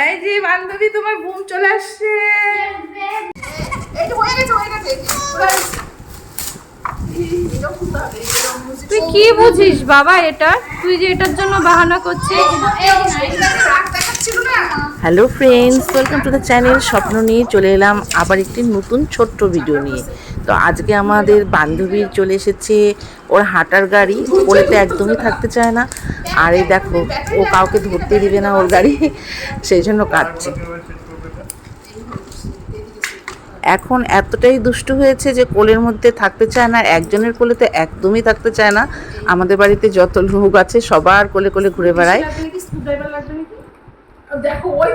এই যে বান্ধবী তোমার ঘুম চলে আসছে। এই যে হয়ে গেছে তুই কি বুঝিস বাবা এটা? তুই যে এটার জন্য বাহানা করছিস। Hello friends, welcome to the channel. স্বপ্ন নিয়ে চলে এলাম আবার একটি নতুন ছোট্ট ভিডিও নিয়ে। তো আজকে আমাদের বান্ধবীর চলে এসেছে ওর হাঁটার গাড়ি, কোলেতে একদমই থাকতে চায় না। আর এই দেখো, ও কাউকে ধরতে দিবে না ওর গাড়ি, সেই জন্য কাঁদছে। এখন এতটাই দুষ্টু হয়েছে যে কোলের মধ্যে থাকতে চায় না, একজনের কোলেতে একদমই থাকতে চায় না। আমাদের বাড়িতে যত লোক আছে সবার কোলে কোলে ঘুরে বেড়ায়। দেখো ওই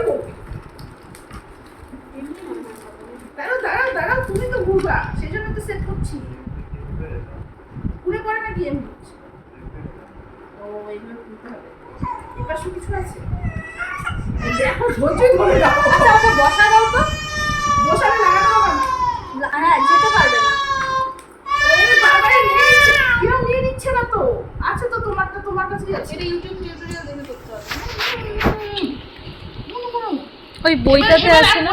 দাঁড়াও তুমি তো ঘুরবা, সেই জন্য তো সেট করছি। ঘুরে পড়ে না কি এমনি? ও এইভাবে ঘুরতে হবে। এবার কিছু আছে দেখো, ধৈর্য ধরে দাও। আচ্ছা ওকে বসা দাও তো। বসালে লাগানো হবে না। হ্যাঁ, যেতে পারবে না। ওরে বাবা, নিয়ে নিচ্ছে না তো। আচ্ছা তো তোমার কাছেই আছে। এটা ইউটিউব টিউটোরিয়াল দেখে করতে হবে। ওই বইটাতে আছে না?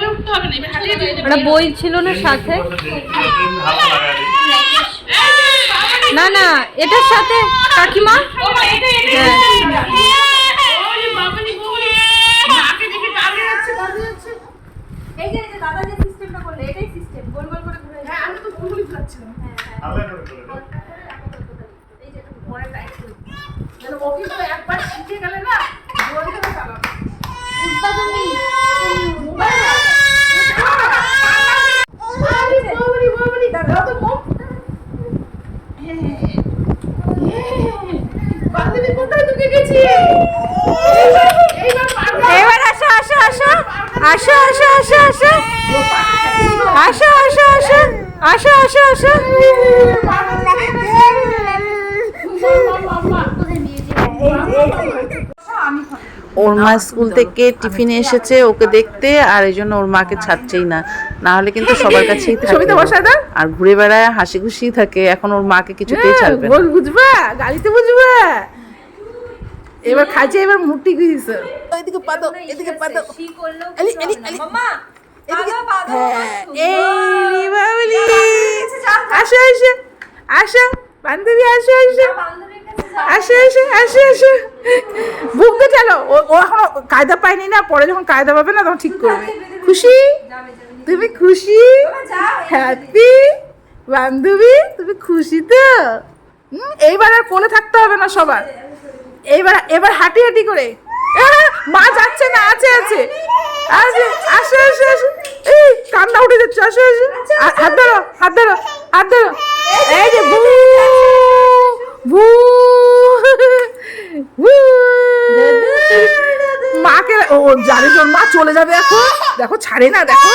একটা বই ছিল না সাথে? না না, এটার সাথে কাকিমা। এই যে দাদা যে সিস্টেমটা করলে, এটাই সিস্টেম, গোল গোল করে ঘুরে। হ্যাঁ, আমি তো ভুলই যাচ্ছিলাম। এই যে পরে টাইট করে যেন ওকে তো একবার শিখে গেলে না জোরে জোরে চালাবে। উদ্বোধনী বাবুরি দাদা তো কম। বান্ধবী কোথায় ঢুকে গেছি? এবার আসো আসো আসো আসো আসো আসো আসো আসো আসো আসো আসো আসো আসো। ওর মা স্কুল থেকে টিফিনে এসেছে ওকে দেখতে, আর এই জন্য ওর মাকে ছাড়ছেই না, না হলে কিন্তু সবার কাছেই থাকে আর ঘুরে বেড়ায়, হাসি খুশি থাকে। এখন ওর মাকে কিছুতেই ছাড়বে না। বল বুঝবা, গাড়িতে বুঝবা। এবার খাইছে, এবার মুটি গিয়েছে। এদিকে পাদো, এদিকে পাদো। এলি মাম্মা, এদিকে। এই বাবলি, আসো আসো আসো বান্ধবী, আসো আসো আসো আসো আসো আসো। বুকতে চলো। ও এখন কায়দা পায়নি না, পরে যখন কায়দা পাবে না তখন ঠিক করবে। খুশি? তুমি খুশি? হ্যাপি বান্ধবী, তুমি খুশি তো? এইবার আর কোলে থাকতে হবে না সবার। এবার হাঁটি হাঁটি করে। মা যাচ্ছে না, আছে আছে আছে। আসো আসো আসো। এই কান্না উঠে যাচ্ছে। আসো আসো, হাত ধরো হাত ধরো হাত ধরো। এই যে ভু ভু ভু। মাকে ও জানে, মা চলে যাবে এখন। দেখো ছাড়ে না, দেখো।